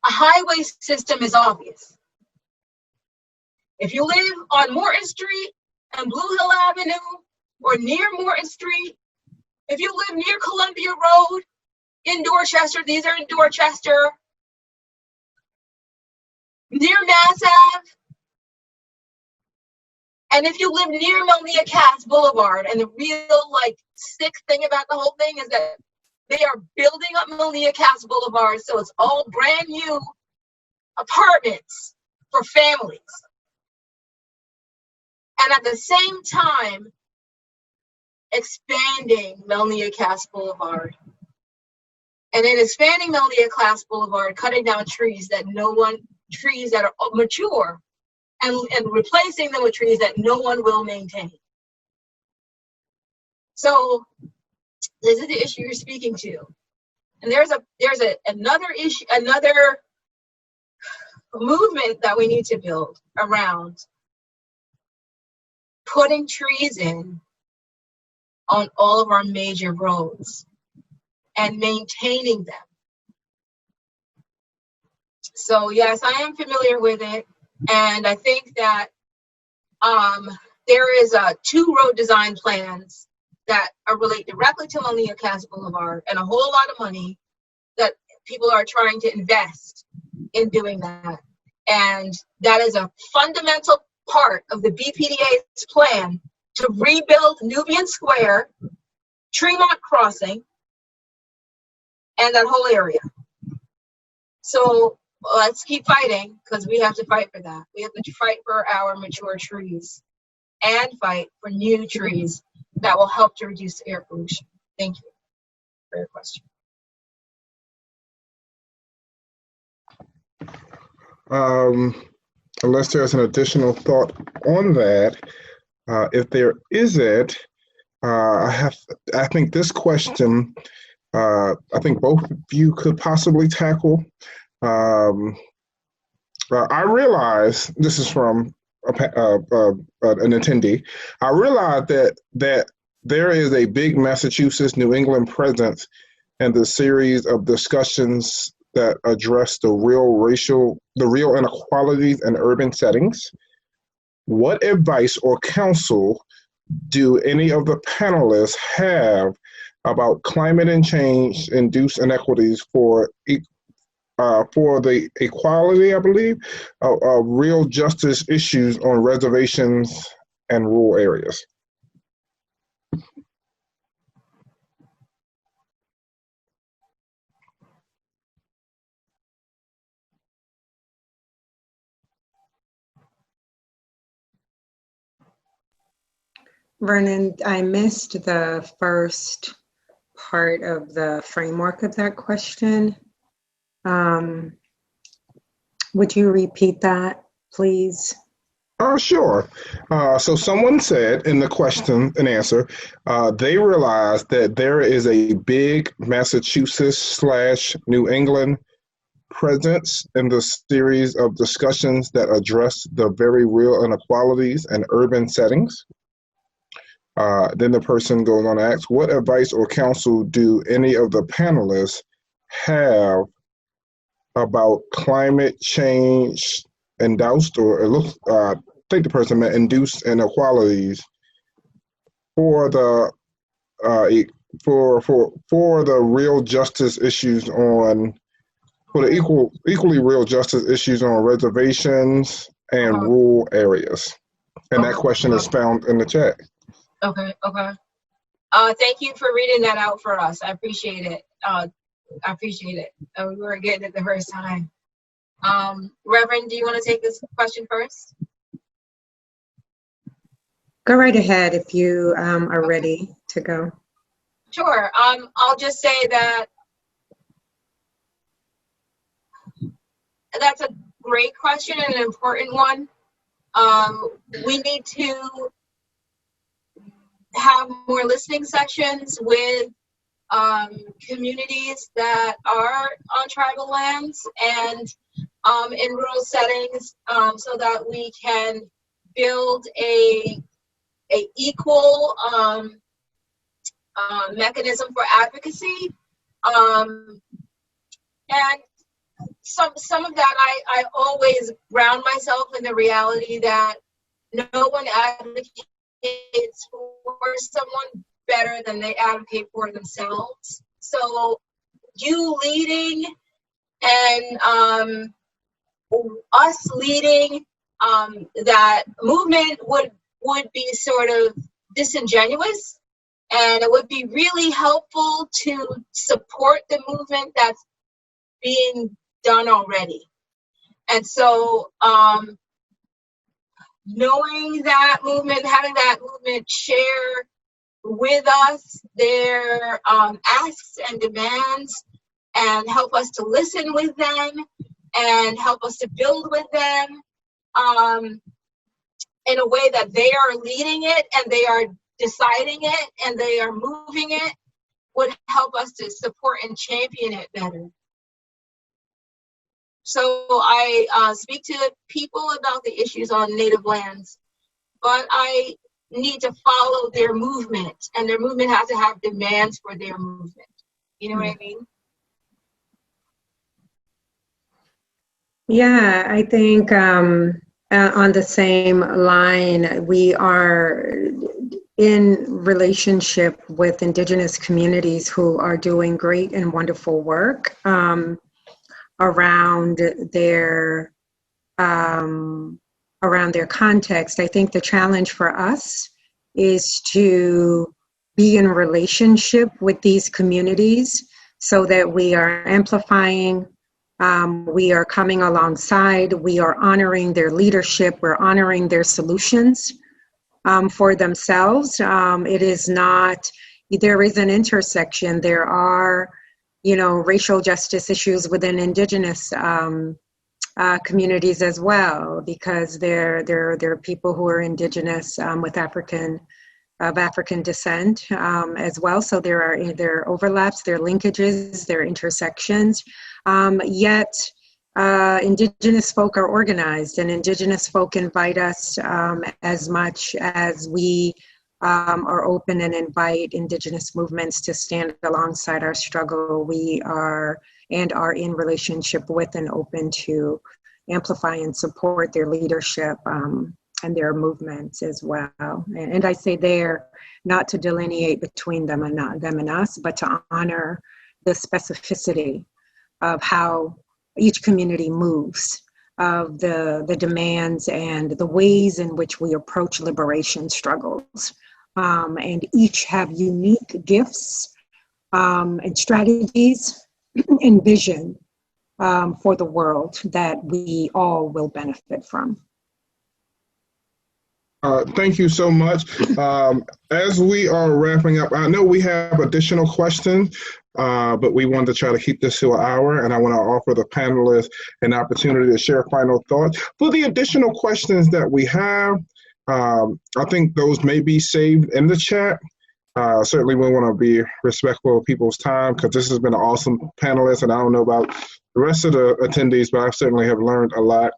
highway system is obvious. If you live on Morton Street and Blue Hill Avenue or near Morton Street, if you live near Columbia Road in Dorchester, these are in Dorchester, near Mass Ave, and if you live near Melnia Cass Boulevard, and the real sick thing about the whole thing is that they are building up Melnia Cass Boulevard, so it's all brand new apartments for families. And at the same time, expanding Melnia Cass Boulevard. And in expanding Melnia Cass Boulevard, cutting down trees that are mature, and replacing them with trees that no one will maintain. So this is the issue you're speaking to. And there's another issue, another movement that we need to build around putting trees in on all of our major roads and maintaining them. So yes, I am familiar with it. And I think that there is 2 road design plans that are related directly to Melnia Cass Boulevard, and a whole lot of money that people are trying to invest in doing that. And that is a fundamental part of the BPDA's plan to rebuild Nubian Square, Tremont Crossing, and that whole area. So let's keep fighting, because we have to fight for that. We have to fight for our mature trees and fight for new trees that will help to reduce air pollution. Thank you for your question. Unless there's an additional thought on that, if there isn't, I think this question, I think both of you could possibly tackle. I realize, this is from an attendee, I realize that there is a big Massachusetts, New England presence in the series of discussions that address the real inequalities in urban settings. What advice or counsel do any of the panelists have about climate and change induced inequities for the equality, I believe, of real justice issues on reservations and rural areas? Vernon, I missed the first part of the framework of that question. Would you repeat that, please? Sure. So someone said in the question and answer, they realized that there is a big Massachusetts/New England presence in the series of discussions that address the very real inequalities in urban settings. Then the person goes on to ask, what advice or counsel do any of the panelists have about climate change induced, or it looks, I think the person meant induced inequalities for the for the real justice issues on, for the equally real justice issues on reservations and rural areas. And that question is found in the chat. Okay. Thank you for reading that out for us. I appreciate it. We were getting it the first time. Reverend, do you want to take this question first? Go right ahead if you are ready to go. Sure. I'll just say that that's a great question and an important one. We need to have more listening sessions with communities that are on tribal lands and in rural settings, so that we can build a equal mechanism for advocacy, and some of that I always ground myself in the reality that no one advocates for someone better than they advocate for themselves. So you leading and us leading that movement would be sort of disingenuous, and it would be really helpful to support the movement that's being done already. And so knowing that movement, having that movement share with us their asks and demands, and help us to listen with them and help us to build with them in a way that they are leading it and they are deciding it and they are moving it, would help us to support and champion it better. So I speak to people about the issues on Native lands, but I need to follow their movement, and their movement has to have demands for their movement. You know what I mean? Yeah, I think on the same line, we are in relationship with Indigenous communities who are doing great and wonderful work around their context. I think the challenge for us is to be in relationship with these communities so that we are amplifying, we are coming alongside, we are honoring their leadership, we're honoring their solutions for themselves. It is not, there is an intersection. There are, racial justice issues within Indigenous communities as well, because there are people who are Indigenous of African descent as well. So there are overlaps, there are linkages, there are intersections. Yet Indigenous folk are organized, and Indigenous folk invite us as much as we are open and invite Indigenous movements to stand alongside our struggle. We are in relationship with and open to amplify and support their leadership and their movements as well. And I say there, not to delineate between them and us, but to honor the specificity of how each community moves, of the demands and the ways in which we approach liberation struggles. And each have unique gifts and strategies and vision for the world that we all will benefit from. Thank you so much. As we are wrapping up, I know we have additional questions, but we wanted to try to keep this to an hour, and I want to offer the panelists an opportunity to share final thoughts. For the additional questions that we have, I think those may be saved in the chat. Certainly we want to be respectful of people's time, because this has been an awesome panelist, and I don't know about the rest of the attendees, but I certainly have learned a lot.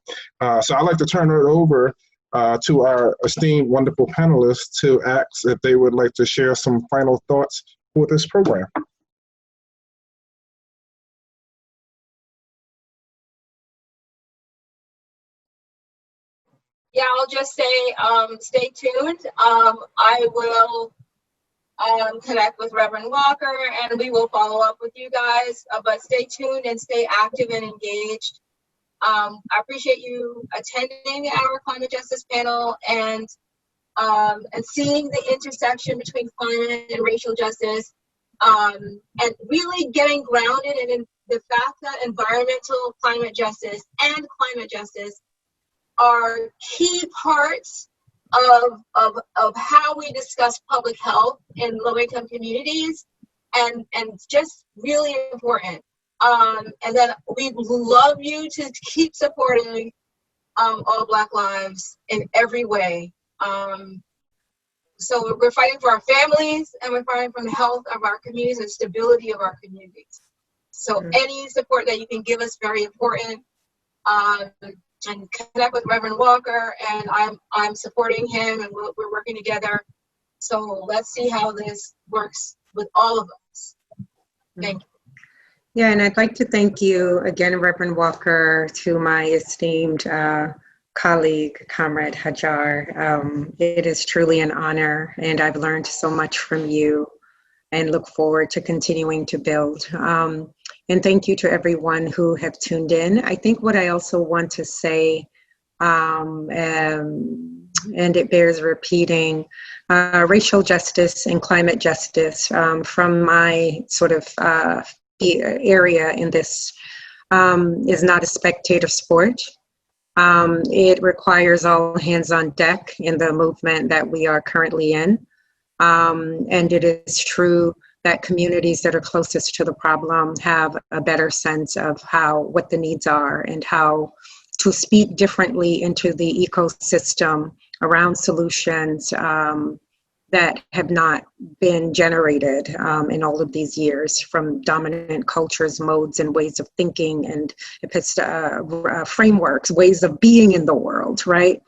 So I'd like to turn it over to our esteemed, wonderful panelists to ask if they would like to share some final thoughts for this program. Yeah, I'll just say, stay tuned. I will connect with Reverend Walker, and we will follow up with you guys, but stay tuned and stay active and engaged. I appreciate you attending our climate justice panel and seeing the intersection between climate and racial justice, and really getting grounded in the fact that environmental climate justice and climate justice are key parts of how we discuss public health in low-income communities, and just really important. And then we love you to keep supporting all Black lives in every way. So we're fighting for our families, and we're fighting for the health of our communities and stability of our communities. So any support that you can give us, very important. And connect with Reverend Walker, and I'm supporting him, and we're working together. So let's see how this works with all of us. Thank you. Yeah, and I'd like to thank you again, Reverend Walker, to my esteemed colleague, Comrade Hajar. It is truly an honor, and I've learned so much from you and look forward to continuing to build. And thank you to everyone who have tuned in. I think what I also want to say, and it bears repeating, racial justice and climate justice from my sort of area in this is not a spectator sport. It requires all hands on deck in the movement that we are currently in. And it is true that communities that are closest to the problem have a better sense of what the needs are and how to speak differently into the ecosystem around solutions that have not been generated in all of these years from dominant cultures, modes, and ways of thinking, and frameworks, ways of being in the world, right?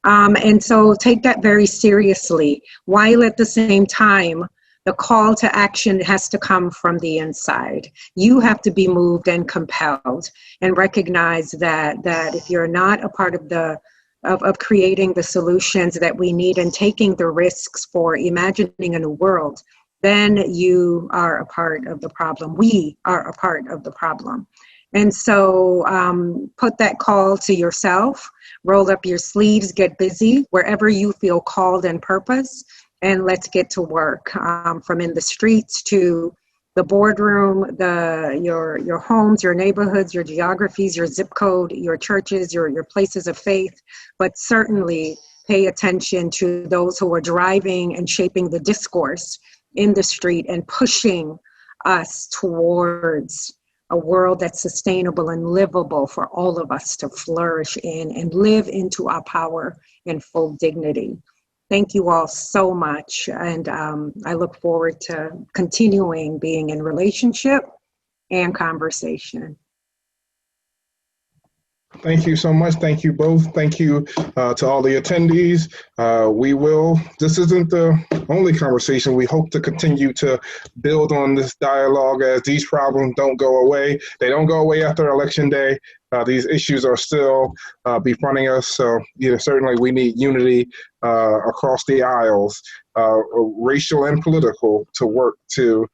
And so take that very seriously, while at the same time, the call to action has to come from the inside. You have to be moved and compelled and recognize that if you're not a part of creating the solutions that we need and taking the risks for imagining a new world, then you are a part of the problem. We are a part of the problem. And so put that call to yourself, roll up your sleeves, get busy wherever you feel called and purpose, and let's get to work from in the streets to the boardroom, your homes, your neighborhoods, your geographies, your zip code, your churches, your places of faith, but certainly pay attention to those who are driving and shaping the discourse in the street and pushing us towards a world that's sustainable and livable for all of us to flourish in and live into our power in full dignity. Thank you all so much, and I look forward to continuing being in relationship and conversation. Thank you so much. Thank you both. Thank you to all the attendees. This isn't the only conversation. We hope to continue to build on this dialogue as these problems don't go away. They don't go away after Election Day. These issues are still befronting us. So certainly we need unity across the aisles, racial and political, to work to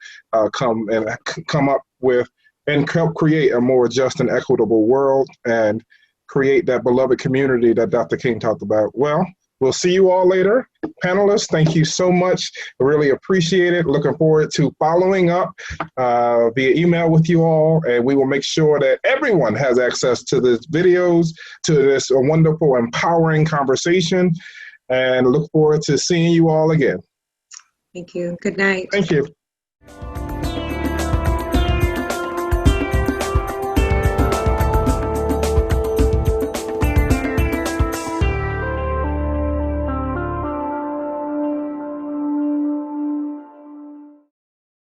come up with and help create a more just and equitable world and create that beloved community that Dr. King talked about. Well, we'll see you all later. Panelists, thank you so much. I really appreciate it. Looking forward to following up via email with you all, and we will make sure that everyone has access to these videos, to this wonderful, empowering conversation, and look forward to seeing you all again. Thank you. Good night. Thank you.